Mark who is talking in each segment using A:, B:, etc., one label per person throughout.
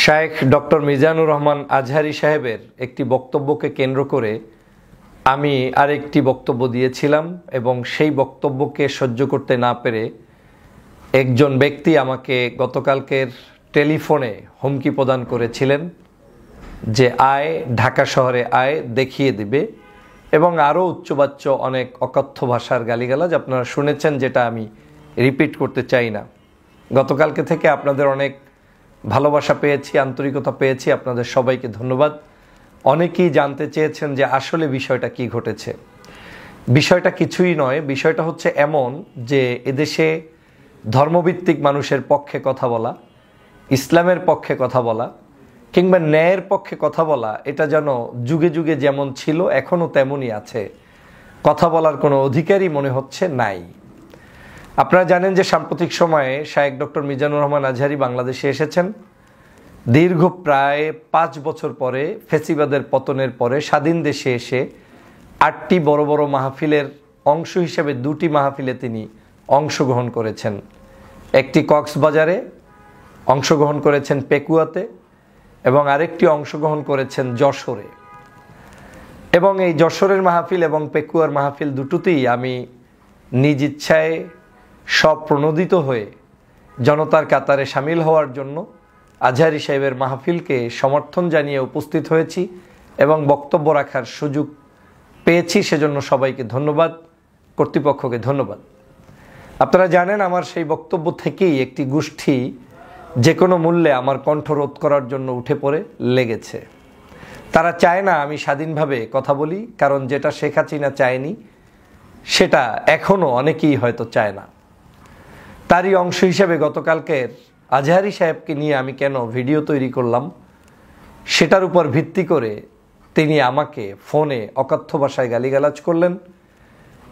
A: শায়েখ ডক্টর মিজানুর রহমান আজহারী সাহেবের একটি বক্তব্যকে কেন্দ্র করে আমি আরেকটি বক্তব্য দিয়েছিলাম এবং সেই বক্তব্যকে সহ্য করতে না পেরে একজন ব্যক্তি আমাকে গতকালকের টেলিফোনে হুমকি প্রদান করেছিলেন যে আয় ঢাকা শহরে আয় দেখিয়ে দিবে এবং আরও উচ্চবাচ্য অনেক অকথ্য ভাষার গালিগালাজ আপনারা শুনেছেন, যেটা আমি রিপিট করতে চাই না। গতকালকে থেকে আপনাদের অনেক ভালোবাসা পেয়েছি, আন্তরিকতা পেয়েছি, আপনাদের সবাইকে ধন্যবাদ। অনেকেই জানতে চেয়েছেন যে আসলে বিষয়টা কি ঘটেছে। বিষয়টা কিছুই নয়, বিষয়টা হচ্ছে এমন যে এদেশে ধর্মভিত্তিক মানুষের পক্ষে কথা বলা, ইসলামের পক্ষে কথা বলা কিংবা ন্যায়ের পক্ষে কথা বলা, এটা যেন যুগে যুগে যেমন ছিল এখনও তেমনই আছে। কথা বলার কোনো অধিকারই মনে হচ্ছে নাই। আপনারা জানেন যে সাম্প্রতিক সময়ে শায়েখ ডক্টর মিজানুর রহমান আজহারী বাংলাদেশে এসেছেন। দীর্ঘ প্রায় 5 বছর পরে, ফেসিবাদের পতনের পরে স্বাধীন দেশে এসে 8টি বড় বড় মাহফিলের অংশ হিসেবে 2টি মাহফিলে তিনি অংশগ্রহণ করেছেন। একটি কক্সবাজারে অংশগ্রহণ করেছেন, পেকুয়াতে, এবং আরেকটি অংশগ্রহণ করেছেন যশোরে। এবং এই যশোরের মাহফিল এবং পেকুয়ার মাহফিল দুটোতেই আমি নিজ ইচ্ছায় স্বপ্রণোদিত হয়ে জনতার কাতারে সামিল হওয়ার জন্য আজহারী সাহেবের মাহফিলকে সমর্থন জানিয়ে উপস্থিত হয়েছি এবং বক্তব্য রাখার সুযোগ পেয়েছি। সেজন্য সবাইকে ধন্যবাদ, কর্তৃপক্ষকে ধন্যবাদ। আপনারা জানেন আমার সেই বক্তব্য থেকেই একটি গোষ্ঠী যে কোনো মূল্যে আমার কণ্ঠ রোধ করার জন্য উঠে পড়ে লেগেছে। তারা চায় না আমি স্বাধীনভাবে কথা বলি, কারণ যেটা শেখ হাসিনা চায়নি সেটা এখনও অনেকেই হয়তো চায় না। তারই অংশ হিসেবে গতকালকের আজহারী সাহেবকে নিয়ে আমি কেন ভিডিও তৈরি করলাম সেটার উপর ভিত্তি করে তিনি আমাকে ফোনে অকথ্য ভাষায় গালিগালাজ করলেন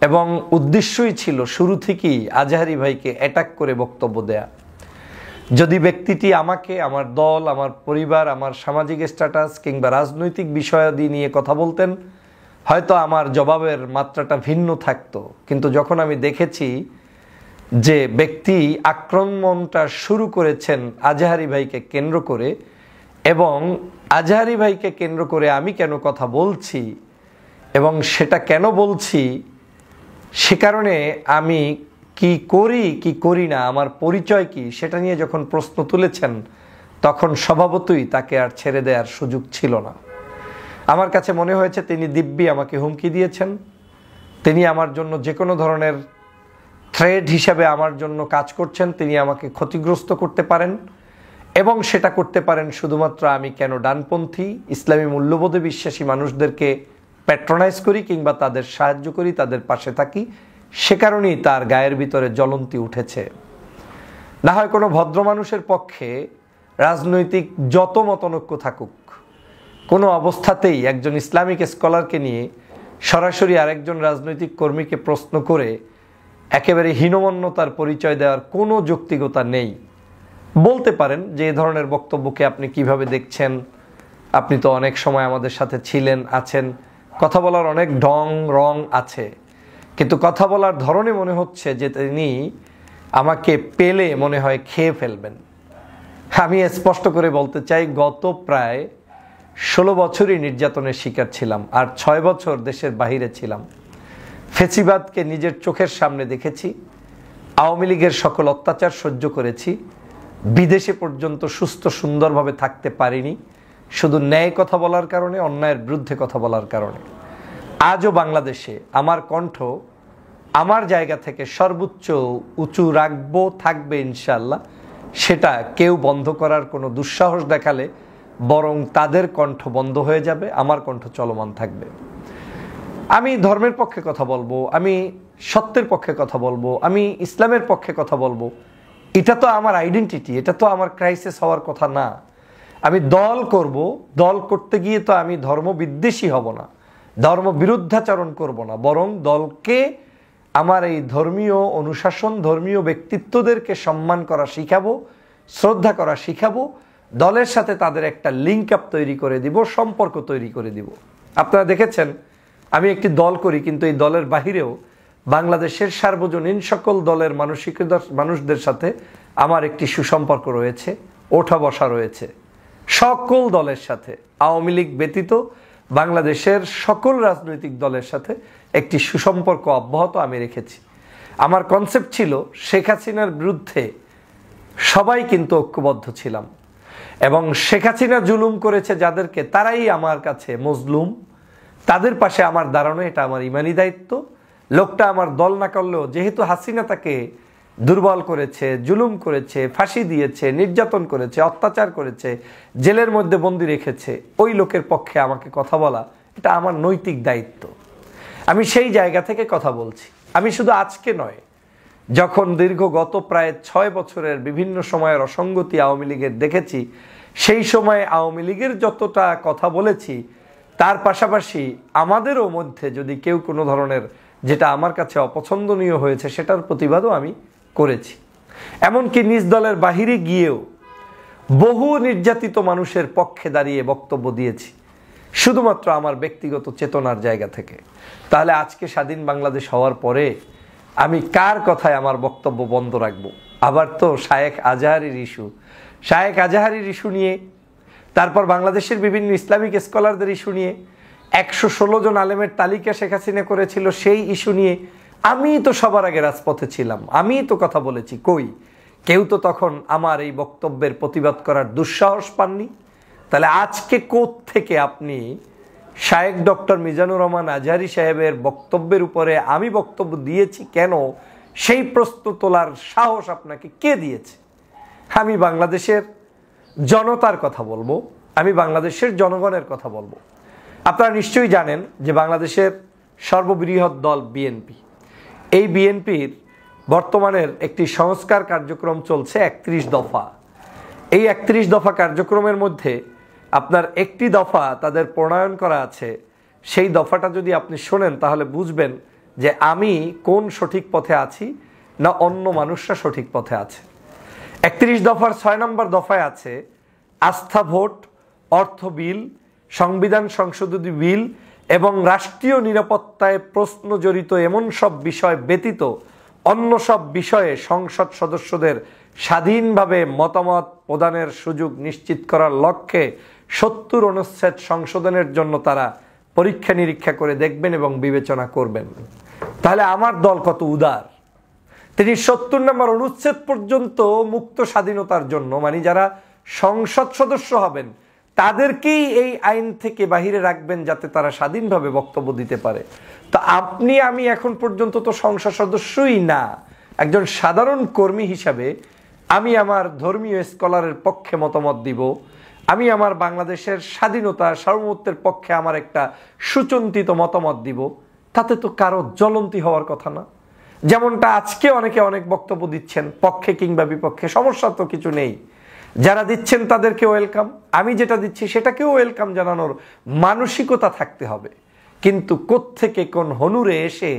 A: এবং উদ্দেশ্যই ছিল শুরু থেকেই আজহারী ভাইকে অ্যাটাক করে বক্তব্য দেয়া। যদি ব্যক্তিটি আমাকে, আমার দল, আমার পরিবার, আমার সামাজিক স্ট্যাটাস কিংবা রাজনৈতিক বিষয়াদি নিয়ে কথা বলতেন, হয়তো আমার জবাবের মাত্রাটা ভিন্ন থাকতো। কিন্তু যখন আমি দেখেছি যে ব্যক্তি আক্রমণটা শুরু করেছেন আজহারী ভাইকে কেন্দ্র করে, এবং আজহারী ভাইকে কেন্দ্র করে আমি কেন কথা বলছি এবং সেটা কেন বলছি, সে কারণে আমি কি করি কি করি না, আমার পরিচয় কি, সেটা নিয়ে যখন প্রশ্ন তুলেছেন তখন স্বভাবতই তাকে আর ছেড়ে দেওয়ার সুযোগ ছিল না। আমার কাছে মনে হয়েছে তিনি দিব্যি আমাকে হুমকি দিয়েছেন। তিনি আমার জন্য যে কোনো ধরনের থ্রেড হিসাবে আমার জন্য কাজ করছেন। তিনি আমাকে ক্ষতিগ্রস্ত করতে পারেন এবং সেটা করতে পারেন শুধুমাত্র আমি কেন ডানপন্থী ইসলামী মূল্যবোধে বিশ্বাসী মানুষদেরকে প্যাট্রোনাইজ করি কিংবা তাদের সাহায্য করি, তাদের পাশে থাকি, সে কারণেই তার গায়ের ভিতরে জ্বলন্তি উঠেছে। না হয় কোনো ভদ্র মানুষের পক্ষে রাজনৈতিক যত মতনৈক্য থাকুক, কোনো অবস্থাতেই একজন ইসলামিক স্কলারকে নিয়ে সরাসরি আরেকজন রাজনৈতিক কর্মীকে প্রশ্ন করে একেবারে হীনমন্যতার পরিচয় দেওয়ার কোনো যৌক্তিকতা নেই। বলতে পারেন যে এই ধরনের বক্তব্যকে আপনি কিভাবে দেখছেন, আপনি তো অনেক সময় আমাদের সাথে ছিলেন, আছেন, কথা বলার অনেক রং আছে, কিন্তু কথা বলার ধরনে মনে হচ্ছে যে তিনি আমাকে পেলে মনে হয় খেয়ে ফেলবেন। আমি স্পষ্ট করে বলতে চাই, গত প্রায় 16 বছরই নির্যাতনের শিকার ছিলাম, আর 6 বছর দেশের বাহিরে ছিলাম। ফেসিবাদকে নিজের চোখের সামনে দেখেছি, আওয়ামী লীগের সকল অত্যাচার সহ্য করেছি, বিদেশে পর্যন্ত সুস্থ সুন্দরভাবে থাকতে পারিনি শুধু ন্যায় কথা বলার কারণে, অন্যায়ের বিরুদ্ধে কথা বলার কারণে। আজও বাংলাদেশে আমার কণ্ঠ আমার জায়গা থেকে সর্বোচ্চ উঁচু রাখবো, থাকবে ইনশাআল্লাহ। সেটা কেউ বন্ধ করার কোনো দুঃসাহস দেখালে বরং তাদের কণ্ঠ বন্ধ হয়ে যাবে, আমার কণ্ঠ চলমান থাকবে। আমি ধর্মের পক্ষে কথা বলবো, আমি সত্যের পক্ষে কথা বলবো, আমি ইসলামের পক্ষে কথা বলবো। এটা তো আমার আইডেন্টিটি, এটা তো আমার ক্রাইসিস হওয়ার কথা না। আমি দল করব, দল করতে গিয়ে তো আমি ধর্ম বিদ্বেষী হব না, ধর্ম বিরুদ্ধাচরণ করব না, বরং দলকে আমার এই ধর্মীয় অনুশাসন, ধর্মীয় ব্যক্তিত্বদেরকে সম্মান করা শিখাবো, শ্রদ্ধা করা শিখাবো, দলের সাথে তাদের একটা লিঙ্ক আপ তৈরি করে দিব, সম্পর্ক তৈরি করে দিব। আপনারা দেখেছেন আমি একটি দল করি, কিন্তু এই দলের বাহিরেও বাংলাদেশের সার্বজনীন সকল দলের মানুষদের সাথে আমার একটি সুসম্পর্ক রয়েছে, ওঠা বসা রয়েছে, সকল দলের সাথে, আওয়ামী লীগ ব্যতীত বাংলাদেশের সকল রাজনৈতিক দলের সাথে একটি সুসম্পর্ক অব্যাহত আমি রেখেছি। আমার কনসেপ্ট ছিল শেখ হাসিনার বিরুদ্ধে সবাই কিন্তু ঐক্যবদ্ধ ছিলাম, এবং শেখ হাসিনা জুলুম করেছে যাদেরকে, তারাই আমার কাছে মজলুম, তাদের পাশে আমার দাঁড়ানো এটা আমার ইমানি দায়িত্ব। লোকটা আমার দল না করলেও যেহেতু হাসিনা তাকে দুর্বল করেছে, জুলুম করেছে, ফাঁসি দিয়েছে, নির্যাতন করেছে, অত্যাচার করেছে, জেলের মধ্যে বন্দি রেখেছে, ওই লোকের পক্ষে আমাকে কথা বলা এটা আমার নৈতিক দায়িত্ব। আমি সেই জায়গা থেকে কথা বলছি। আমি শুধু আজকে নয়, যখন দীর্ঘ গত প্রায় 6 বছরের বিভিন্ন সময়ের অসঙ্গতি আওয়ামী লীগের দেখেছি, সেই সময়ে আওয়ামী লীগের যতটা কথা বলেছি, তার পাশাপাশি আমাদেরও মধ্যে যদি কেউ কোনো ধরনের যেটা আমার কাছে অপছন্দনীয় হয়েছে সেটার প্রতিবাদও আমি করেছি। এমনকি নিজ দলের বাহিরে গিয়েও বহু নির্যাতিত মানুষের পক্ষে দাঁড়িয়ে বক্তব্য দিয়েছি, শুধুমাত্র আমার ব্যক্তিগত চেতনার জায়গা থেকে। তাহলে আজকে স্বাধীন বাংলাদেশ হওয়ার পরে আমি কার কথায় আমার বক্তব্য বন্ধ রাখবো? আবার তো শায়েখ আজাহারির ইস্যু নিয়ে, তারপর বাংলাদেশের বিভিন্ন ইসলামিক স্কলারদের ইস্যু নিয়ে, 116 জন আলেমের তালিকা শেখ হাসিনা করেছিল সেই ইস্যু নিয়ে আমি তো সবার আগে রাজপথে ছিলাম, আমি তো কথা বলেছি। কই, কেউ তো তখন আমার এই বক্তব্যের প্রতিবাদ করার দুঃসাহস পাননি। তাহলে আজকে কোত্থেকে আপনি শায়েখ ডক্টর মিজানুর রহমান আজহারী সাহেবের বক্তব্যের উপরে আমি বক্তব্য দিয়েছি কেন, সেই প্রশ্ন তোলার সাহস আপনাকে কে দিয়েছে? আমি বাংলাদেশের জনতার কথা বলবো, আমি বাংলাদেশের জনগণের কথা বলবো। আপনারা নিশ্চয়ই জানেন যে বাংলাদেশের সর্ববৃহৎ দল বিএনপি, এই বিএনপির বর্তমানের একটি সংস্কার কার্যক্রম চলছে 31 দফা। এই 31 দফা কার্যক্রমের মধ্যে আপনার একটি দফা তাদের প্রণয়ন করা আছে। সেই দফাটা যদি আপনি শোনেন তাহলে বুঝবেন যে আমি কোন সঠিক পথে আছি না অন্য মানুষরা সঠিক পথে আছে। 31 দফার 6 নম্বর দফায় আছে আস্থা ভোট, অর্থ বিল, সংবিধান সংশোধনী বিল এবং রাষ্ট্রীয় নিরাপত্তায় প্রশ্ন জড়িত এমন সব বিষয় ব্যতীত অন্য সব বিষয়ে সংসদ সদস্যদের স্বাধীনভাবে মতামত প্রদানের সুযোগ নিশ্চিত করার লক্ষ্যে 70 অনুচ্ছেদ সংশোধনের জন্য তারা পরীক্ষা নিরীক্ষা করে দেখবেন এবং বিবেচনা করবেন। তাহলে আমার দল কত উদার, তিনি 70 নম্বর অনুচ্ছেদ পর্যন্ত মুক্ত স্বাধীনতার জন্য, মানে যারা সংসদ সদস্য হবেন তাদেরকেই এই আইন থেকে বাহিরে রাখবেন যাতে তারা স্বাধীনভাবে বক্তব্য দিতে পারে। তো আপনি আমি এখন পর্যন্ত তো সংসদ সদস্যই না, একজন সাধারণ কর্মী হিসাবে আমি আমার ধর্মীয় স্কলারের পক্ষে মতামত দিব, আমি আমার বাংলাদেশের স্বাধীনতা সার্বভৌমত্বের পক্ষে আমার একটা সুচিন্তিত মতামত দিব, তাতে তো কারো জ্বলন্তি হওয়ার কথা না। যেমনটা আজকে অনেকে অনেক বক্তব্য দিচ্ছেন পক্ষে কিংবা বিপক্ষে, সমস্যা তো কিছু নেই, যারা দিচ্ছেন তাদেরকে ওয়েলকাম, আমি যেটা দিচ্ছি সেটাকেও ওয়েলকাম জানানোর মানসিকতা থাকতে হবে। কিন্তু কোত্থেকে কোন হনুরে এসে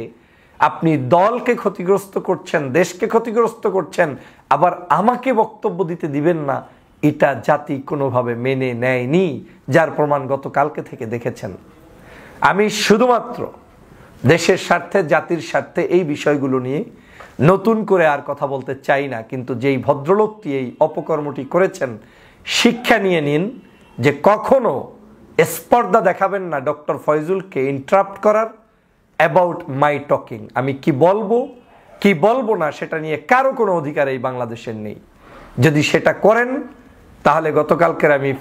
A: আপনি দলকে ক্ষতিগ্রস্ত করছেন, দেশকে ক্ষতিগ্রস্ত করছেন, আবার আমাকে বক্তব্য দিতে দিবেন না, এটা জাতি কোনোভাবে মেনে নেয়নি, যার প্রমাণ গতকালকে থেকে দেখেছেন। আমি শুধুমাত্র দেশের স্বার্থে, জাতির স্বার্থে এই বিষয়গুলো নিয়ে নতুন করে আর কথা বলতে চাই না। কিন্তু যেই ভদ্রলোকটি এই অপকর্মটি করেছেন, শিক্ষা নিয়ে নিন যে কখনো স্পর্ধা দেখাবেন না ডক্টর ফয়জুলকে ইন্টারাপ্ট করার অ্যাবাউট মাই টকিং। আমি কি বলবো কি বলবো না সেটা নিয়ে কারো কোনো অধিকার এই বাংলাদেশের নেই। যদি সেটা করেন তাহলে গতকালকের আমি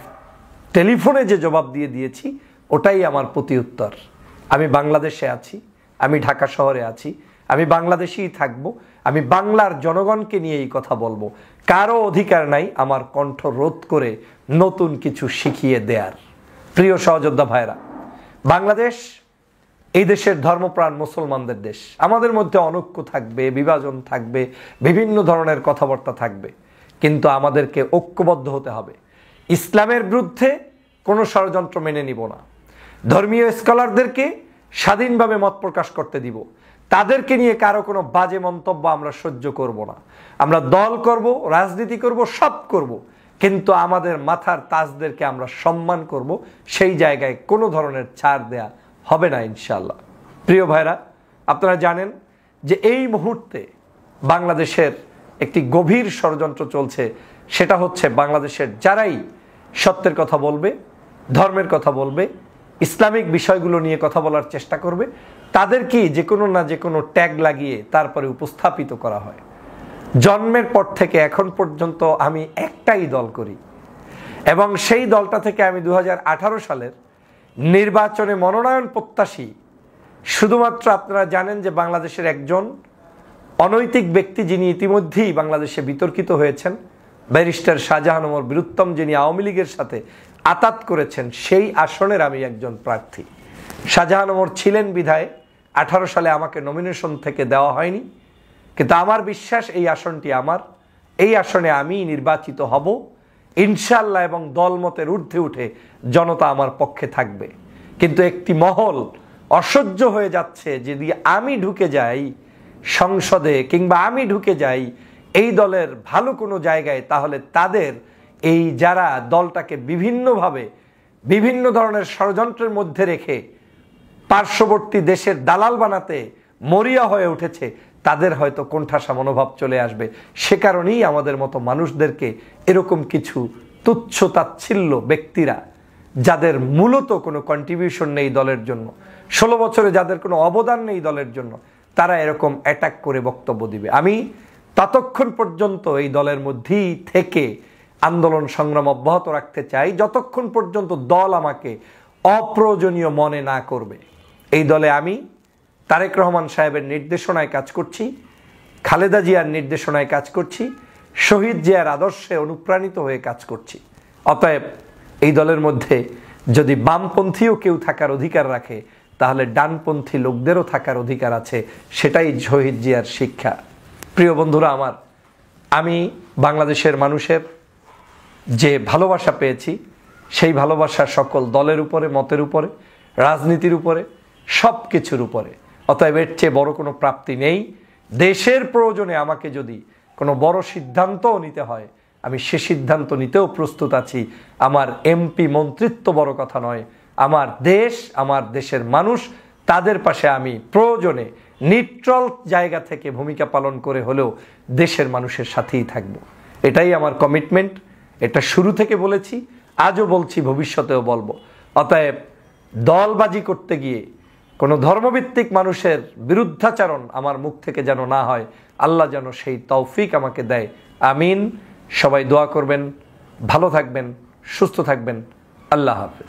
A: টেলিফোনে যে জবাব দিয়েছি ওটাই আমার প্রতি উত্তর। আমি বাংলাদেশে আছি, আমি ঢাকা শহরে আছি, আমি বাংলাদেশেই থাকবো, আমি বাংলার জনগণকে নিয়ে এই কথা বলবো। কারো অধিকার নাই আমার কণ্ঠ রোধ করে নতুন কিছু শিখিয়ে দেয়ার। প্রিয় সহযোদ্ধা ভাইরা, বাংলাদেশ এই দেশের ধর্মপ্রাণ মুসলমানদের দেশ। আমাদের মধ্যে অনৈক্য থাকবে, বিভাজন থাকবে, বিভিন্ন ধরনের কথাবার্তা থাকবে, কিন্তু আমাদেরকে ঐক্যবদ্ধ হতে হবে। ইসলামের বিরুদ্ধে কোনো ষড়যন্ত্র মেনে নিব না। ধর্মীয় স্কলারদেরকে স্বাধীনভাবে মত প্রকাশ করতে দিব, তাদেরকে নিয়ে কারো কোনো বাজে মন্তব্য আমরা সহ্য করব না। আমরা দল করব, রাজনীতি করব, সব করব, কিন্তু আমাদের মাথার তাজদেরকে আমরা সম্মান করব। সেই জায়গায় কোনো ধরনের ছাড় দেয়া হবে না ইনশাআল্লাহ। প্রিয় ভাইরা, আপনারা জানেন যে এই মুহূর্তে বাংলাদেশের একটি গভীর ষড়যন্ত্র চলছে। সেটা হচ্ছে বাংলাদেশের যারাই সত্যের কথা বলবে, ধর্মের কথা বলবে, ইসলামিক বিষয়গুলো নিয়ে কথা বলার চেষ্টা করবে, তাদেরকেই যে কোনো না যে কোনো ট্যাগ লাগিয়ে তারপরে উপস্থাপিত করা হয়। জন্মের পর থেকে এখন পর্যন্ত আমি একটাই দল করি এবং সেই দলটা থেকে আমি 2018 সালের নির্বাচনে মনোনয়ন প্রত্যাশী। শুধুমাত্র আপনারা জানেন যে বাংলাদেশের একজন অনৈতিক ব্যক্তি যিনি ইতিমধ্যেই বাংলাদেশে বিতর্কিত হয়েছেন, ব্যারিস্টার শাহজাহান ওমর বীরুত্তম, যিনি আওয়ামী লীগের সাথে আতাত করেছেন, সেই আসনের আমি একজন প্রার্থী। শাহজাহান ওমর ছিলেন বিধায় 18 সালে আমাকে নমিনেশন থেকে দেওয়া হয়নি, কিন্তু আমার বিশ্বাস এই আসনটি আমার, এই আসনে আমি নির্বাচিত হব ইনশাআল্লাহ, এবং দলমতের ঊর্ধ্বে উঠে জনতা আমার পক্ষে থাকবে। কিন্তু একটি মহল অসহ্য হয়ে যাচ্ছে, যদি আমি ঢুকে যাই সংসদে কিংবা আমি ঢুকে যাই এই দলের ভালো কোনো জায়গায়, তাহলে তাদের এই যারা দলটাকে বিভিন্নভাবে বিভিন্ন ধরনের ষড়যন্ত্রের মধ্যে রেখে পার্শ্ববর্তী দেশের দালাল বানাতে মরিয়া হয়ে উঠেছে, তাদের হয়তো কোণঠাসা মনোভাব চলে আসবে। সে কারণেই আমাদের মতো মানুষদেরকে এরকম কিছু তুচ্ছ তাচ্ছিল্য ব্যক্তিরা, যাদের মূলত কোনো কন্ট্রিবিউশন নেই দলের জন্য, 16 বছরে যাদের কোনো অবদান নেই দলের জন্য, তারা এরকম অ্যাটাক করে বক্তব্য দিবে। আমি ততক্ষণ পর্যন্ত এই দলের মধ্যেই থেকে আন্দোলন সংগ্রাম অব্যাহত রাখতে চাই যতক্ষণ পর্যন্ত দল আমাকে অপ্রয়োজনীয় মনে না করবে। এই দলে আমি তারেক রহমান সাহেবের নির্দেশনায় কাজ করছি, খালেদা জিয়ার নির্দেশনায় কাজ করছি, শহীদ জিয়ার আদর্শে অনুপ্রাণিত হয়ে কাজ করছি। অতএব এই দলের মধ্যে যদি বামপন্থীও কেউ থাকার অধিকার রাখে, তাহলে ডানপন্থী লোকদেরও থাকার অধিকার আছে, সেটাই শহীদ জিয়ার শিক্ষা। প্রিয় বন্ধুরা আমার, আমি বাংলাদেশের মানুষের যে ভালোবাসা পেয়েছি, সেই ভালোবাসা সকল দলের উপরে, মতের উপরে, রাজনীতির উপরে, সব কিছুর উপরে। অতএব এর চেয়ে বড় কোনো প্রাপ্তি নেই। দেশের প্রয়োজনে আমাকে যদি কোনো বড় সিদ্ধান্তও নিতে হয়, আমি সে সিদ্ধান্ত নিতেও প্রস্তুত আছি। আমার এমপি মন্ত্রিত্ব বড় কথা নয়, আমার দেশ, আমার দেশের মানুষ, তাদের পাশে আমি প্রয়োজনে নিউট্রাল জায়গা থেকে ভূমিকা পালন করে হলেও দেশের মানুষের সাথেই থাকব। এটাই আমার কমিটমেন্ট। এটা শুরু থেকে বলেছি, আজও বলছি, ভবিষ্যতেও বলবো। অতএব দলবাজি করতে গিয়ে কোনো ধর্মভিত্তিক মানুষের বিরুদ্ধাচরণ আমার মুখ থেকে যেন না হয়, আল্লাহ যেন সেই তৌফিক আমাকে দেয়। আমিন। সবাই দোয়া করবেন, ভালো থাকবেন, সুস্থ থাকবেন। আল্লাহ হাফেজ।